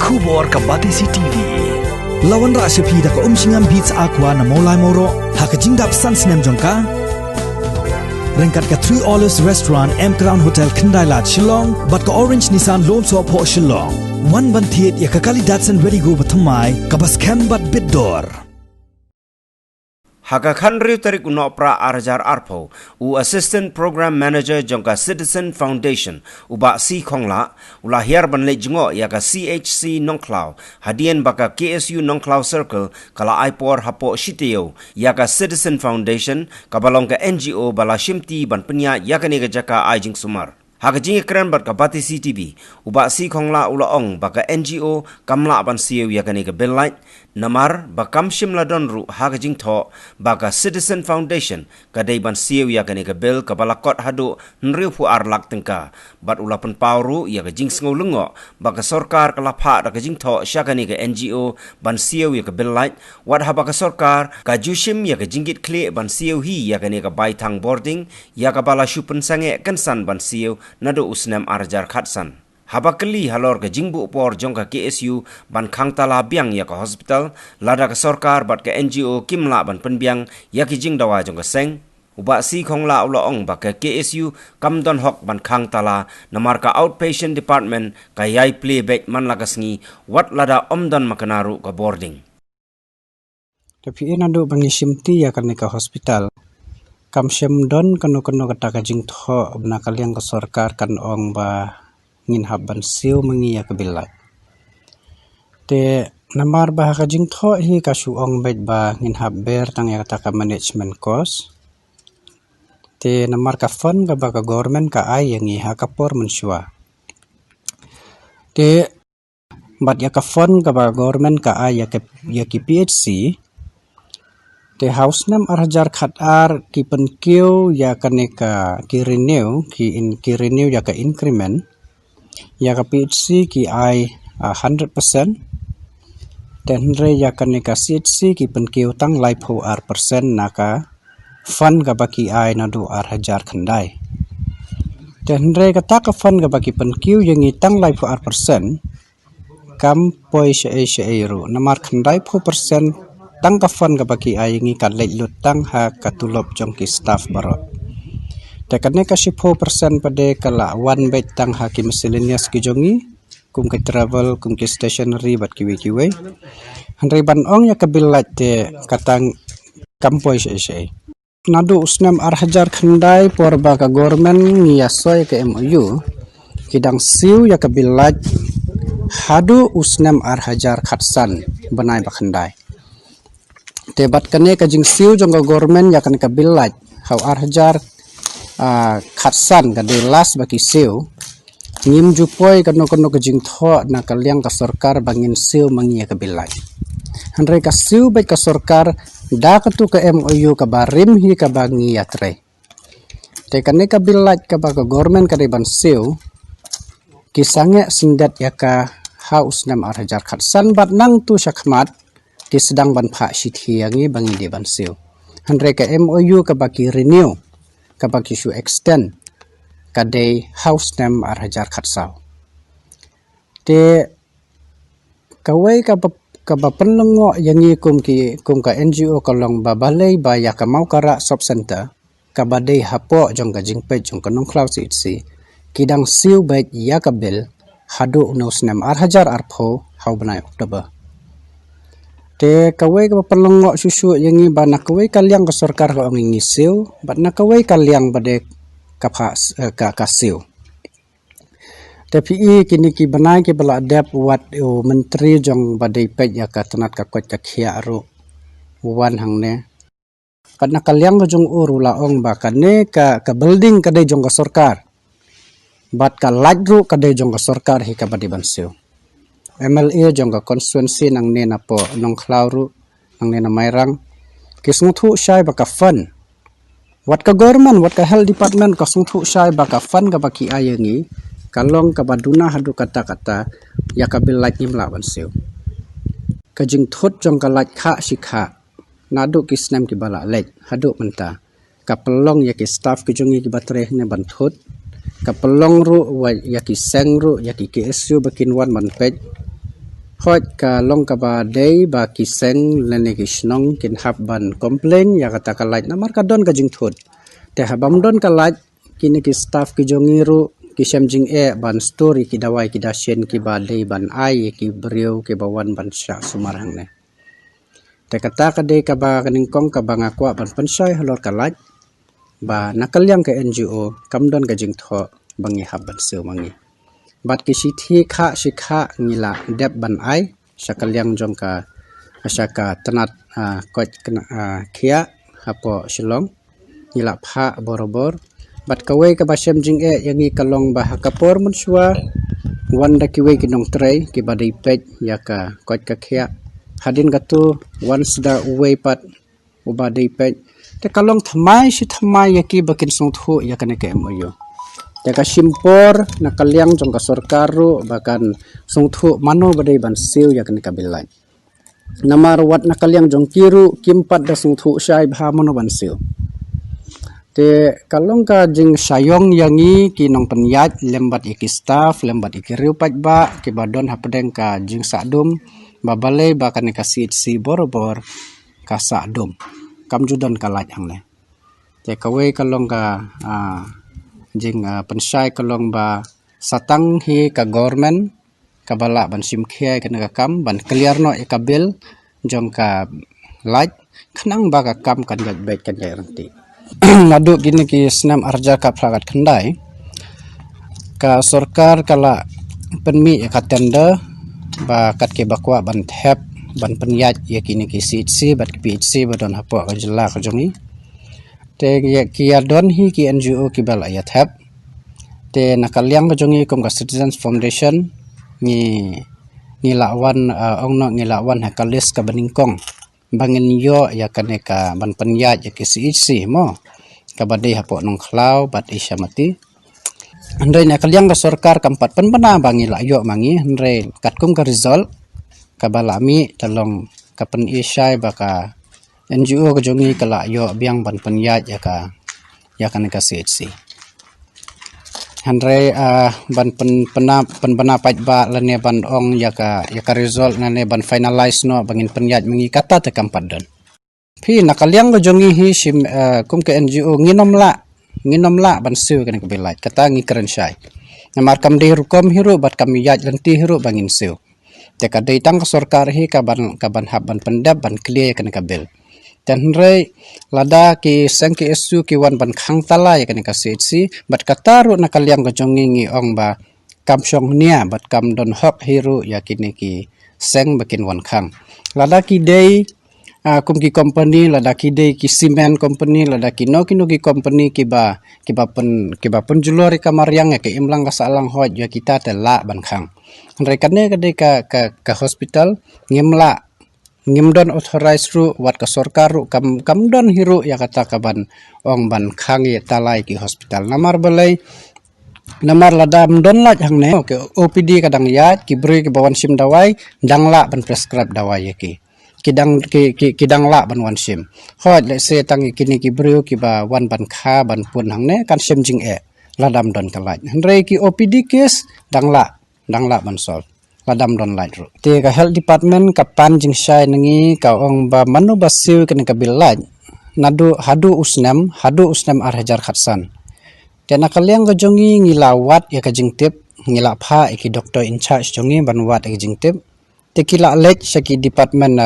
Kubor ka Batisi TV. Lawan ra sepi da ka singam beats aqua na molai moro ha ka jingdap sans nem jongka. Rengkat ka 3 Olives Restaurant M Crown Hotel Kendai Lat Shillong bat ka Orange Nissan Lone So Po Shillong. Wan ban thiet ya ka kali Datsun Ready Go bathamai ka bas kem bat bidor. Haka Khandri tarik unopra arjar arpo u Assistant Program Manager jongka Citizen Foundation uba si khongla ula hiar ban le jingo ya ka CHC Nongklau hadien baka KSU Nongklau Circle kala aipor hapo shiteo ya ka Citizen Foundation kabalong ka NGO bala shimti ban penya ya ka ne jaka ajing sumar. Haka jingi keren bat ka bati CTV uba si khongla ula ong baka NGO kamla ban sieu ya ka ne ka bellight namar bakam shimla donru haka jing tho baka Citizen Foundation kadai ban sieu ya ka ne ka bel ka balakot hadu nriu pu arlak tengka bat ula pen pauru ya ka jing sngo lengo baka sorkar kala pha da ka jing tho sha ka ne ka NGO ban sieu ya ka bellight wat ha baka sorkar ka jushim ya ka jingit kle ban sieu hi ya ka ne ka baitang boarding ya ka bala shupen sange kansan ban sieu nado usnam arjar khatsan habakali halor ke jingbu por jongka KSU ban khangtala biang ya ka hospital lada ka sorkar bat ka NGO kimla ban penbiang ya ki jingdawa jongka seng uba si khongla ula ong ba ka KSU kamdon hok ban khangtala namar ka outpatient department ka yai playback man lagasngi wat lada omdan makanaru ka boarding tapi nado bangisimti ya kan ka hospital kam don kanu kata ka jing tho na kaliang ka sorkar kan ong ba ngin haban siu mengi ya kebilai te namar bah ka jing tho hi ka su ong bet ba ngin haber tang ya kata ka management cost te namar ka fund ka ba ka government ka ai yang ha ka por mensua te bat ya ka fund ka ba government ka ai ya ki PHC te house nam arjar khat ar ki penkeu ya kaneka ki renew ya ka increment ya ka PHC ki ai 100% dan re ya kaneka CHC ki penkeu tang lai pho ar percent naka fund ka baki ai na do ar hajar khandai dan re kata ka fund ka baki penkeu yang tang lai pho ar percent kam poi she ru namar khandai pho percent tang ka fund ka baki ai ngi ka leit lut tang ha katulop jong ki staff barot te kane ka 10% pade kala one bet tang ha ki miscellaneous ki jongi kum ki travel kum ki stationery bat ki we hanre ban ong ya kabil lat te katang kampoi she nadu usnam ar hajar khandai por ba ka government ngi yasoy ka MOU kidang siu ya kabil lat hadu usnam ar hajar khatsan banai ba khandai tebat kane ka jing siu jong ka government ya kan ka bilaj how ar hajar khatsan ka de las baki siu ngim jupoi kano ka jing tho na kaliang ka sorkar bangin siu mangi ka bilaj hanre ka siu bai ka sorkar da ka tu ka MOU ka barim hi ka bangi yatre te kane ka bilaj ka ba ka government ka de ban siu kisange sindat ya ka haus nam ar hajar khatsan bat nang tu syakmat di sedang ban pha shithiangi bangi de ban siu hanre ka MOU ka baki renew ka baki su extend ka de house name ar hajar khatsau te kawai ka ba penlengo yangi kum ka NGO ka long ba balai ba ya ka mau kara shop center ka ba de hapo jong ka jingpe jong ka Nongklau CHC kidang siu bait ya ka bel hadu unos name ar hajar arpho hau banai Oktober te kawai ka pelongo susu yangi ba na kawai kaliang ka sorkar ka ngi siu ba na kawai kaliang bade ka siu tapi kini ki banai ki bala adap wat menteri jong bade pej ya ka tanat ka kwat ka khia ru wan hang ne ba na kaliang jong uru la ong ba kane ka building ka de jong ka sorkar bat ka light ru ka de jong ka sorkar hi ka bade ban siu MLA jong ka constituency nang ne na po Nongklau ru nang ne na Mairang kisngthu shai baka fund wat ka government wat ka health department ka sungthu shai baka fund ka baki ayangi kalong ka baduna hadu kata ya ka bil like nim lawan siu ka jing thot jong ka like kha shikha nadu kisnam ki bala lek hadu menta ka pelong ya ki staff ki jongi ki batre ne ban thot ka pelong ru wa ya ki seng ru ya ki KSU bakin wan man pej hot ka long ka ba day ba kiseng lene kisnong kin hab ban complain ya kata ka light namar ka don ka jing thut te habam don ka light kini ki staff ki jongiru ki jing ban story ki dawai ki dasien ki ba day ban ai ki brio ki bawan ban sya sumarang ne te kata ka day ka ba kaningkong ka ba ngakwa ban pensai halor ka light ba nakalyang ka NGO kamdon ka jing tho bangi hab ban seu mangi bat kisithi kha sikha ngila dep ban ai sakalyang jong ka asaka tanat kot khia hapo shilong ngila pha borobor bat kawai ka basem jing yangi kalong bah kapor munswa wanda kiwe kinong tray ki badai pet ya ka kot ka khia hadin gatu once da uwe pat ubadai pet te kalong thamai si thamai yaki bakin song thu ya kane ke moyo Jaka simpor nakalyang jong ka sorkaru bahkan sungthu mano badai ban siu ya kani kabilai. Namar wat nakalyang jong kiru kimpat da sungthu syai bha mano ban siu. Te kalong ka jing sayong yangi ki nong penyat lembat iki staff lembat iki riu pat ba ki badon hapdeng ka jing sadum babale ba kani ka si borobor ka sadum. Kam judon kalat hangne. Te kawai kalong ka jing pensai kalong ba satang hi ka government kabala ban sim khia kana ka kam ban clear no e kabil jong ka light khnang ba ka kam kan ga bet kan ga ranti nadu gini ki snam arja ka phlagat khandai ka sarkar kala penmi e ka tender ba kat ke bakwa ban thep ban penyat ye kini ki CHC bat ki PHC badon hapo ka jilla ka jongi te ki adon hi ki NGO ki bal ayat hab te nakalyang ka jongi kom ka Citizens Foundation ni lawan ongno ni lawan hakalis ka baningkong bangin yo ya kane ka ban penyat ya ki CHC mo ka badai hapo nong klau bat isya mati andai nakalyang ka sarkar kampat penbana bangi la yo mangi andre katkum ka result ka balami talong ka pen isyai baka NGO ka jongi kala yo biang ban penyat ya ka CHC Andre ban penbana pat ba lane ban ong ya ka result ngane ban finalize no bangin penyat mengi kata te kampat don phi nakalyang ka jongi hi sim kum ke NGO nginom la ban siu kan ke belai kata ngi keren syai namar kam de rukom hiru bat kam yat lenti hiru bangin siu te ka deitang ka sarkar hi ka ban hab ban pendap ban clear kan ka bel dan rei lada ki sangki esu ki wan ban khang tala ya kan ka CHC bat kataru nakalyang ka jongi ngi ong ba kam syong nia bat kam don hok hiru ya kini ki seng bakin wan khang lada ki dei kum ki company lada ki dei ki cement company lada ki no ki company ki ba pen julori kamaryang ya ke imlang ka salang hot ya kita tela ban khang rei kane ka hospital ngimdon authorized ru wat ka sarkar ru kam don hiru ya kata kaban ong ban khang ye talai ki hospital namar balai namar ladam don la hangne ke OPD kadang ya ki beri ki bawan sim dawai dangla ban prescribe dawai ki kidang la ban wan sim hot le se tang kini ki beri ki ba wan ban kha ban pun hangne kan sim jing ladam don kalai rei ki OPD case dangla ban solve ladam don light ru te ka health department ka pan jing shai nangi ka ong ba manu basiu kan ka bilaj hadu usnam arhajar khatsan te nakalyang ka jongi ngilawat ya ka jingtip ngila pha ki doctor in charge jongi banwat ka jingtip te kila lech saki department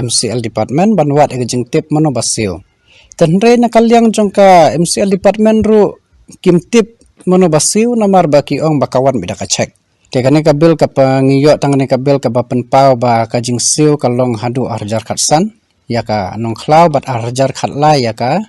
MCL department banwat ka jingtip manu basiu tenre nakalyang jong ka MCL department ru kimtip manu basiu namar baki ong bakawan bida ka check te kane ka bil ka pangiyo tangane ka bil ka bapen pau ba ka jingsiu ka long hadu arjar khatsan ya ka nong klau bat arjar khatla ya ka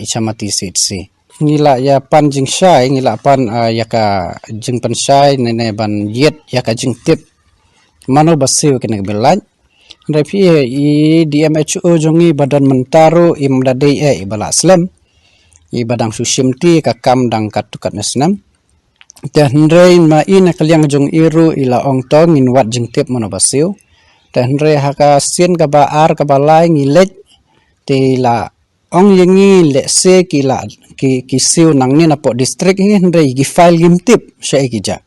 ichamati CHC ngila ya pan jingshai ngila pan ya ka jing penshai nene ban yet ya ka jing tip mano basiu kane bilaj repi i DMHO jongi badan mentaro imdadei ibala slam i badang susimti ka kam dang katukat nasnam dan rei ma ina kalyang jong iru ila ong tong in wat jing tip mono basiu dan rei haka sin ka ba ar ka balai ngilej te la ong yengi le se ki siu nang ni na po district hi rei gi file gim tip sha ki ja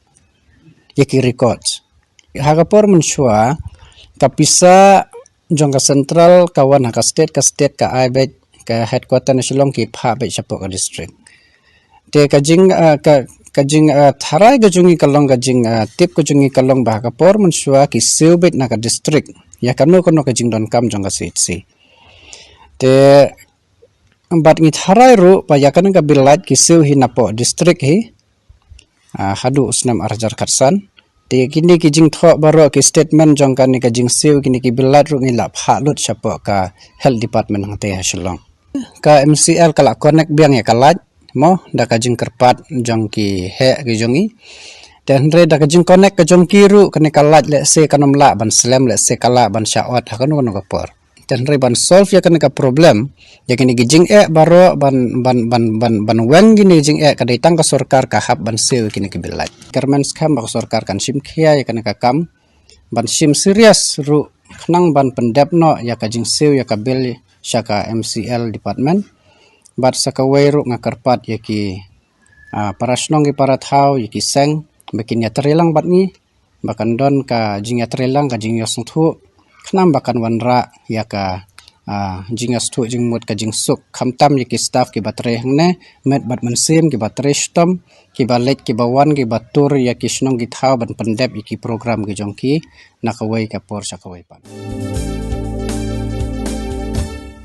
ye ki records Hagapor mensua kapisa jong ka central kawan ka state ka aibet ka headquarter na Shillong ki pha be chapo ka district. Te kajing tharai gajungi kalong kajing tip gajungi kalong ba Hagapor mensua ki siubet na ka district ya kanu kajing don kam jong ka CHC. Te bat ngi tharai ru pa ya kan ka bilat ki siu hi napo district hi hadu usnam arjar khatsan. Te kini ki jing tho baro ki statement jong kan ni ka jing siu kini ki bilat ru ngi lap halut chapo ka health department hang te Shillong. Ka MCL kala connect biang ya kalat mo da ka jing kerpat jong ki he ki jongi. Dan re da ka jing connect ka jong kiru kani kalat le se kanom la ban slam le se kala ban syaot hakano kono ka por. Dan re ban solve ya kani ka problem ya kini ki jing baro ban weng gini jing kadai tang ka sarkar ka hab ban siu kini ki bilat. Government scam ba sarkar kan sim khia ya kani ka kam ban sim serious ru khnang ban pendap no ya ka jing siu ya ka bil syaka MCL department bat sakawai ru ngakarpat ya ki parasnong ki parathau ya ki seng bikin ya terelang bat ni bakan don ka jing ya terelang ka jing yosung thu khnam bakan wanra ya ka jing astu jing mut ka jing suk khamtam ya ki staff ki batre hangne met bat mansim ki batre stom ki balet ki bawan ki batur ya ki snong ki thau ban pendep ya ki program ki jongki nakawai ka por sakawai pan.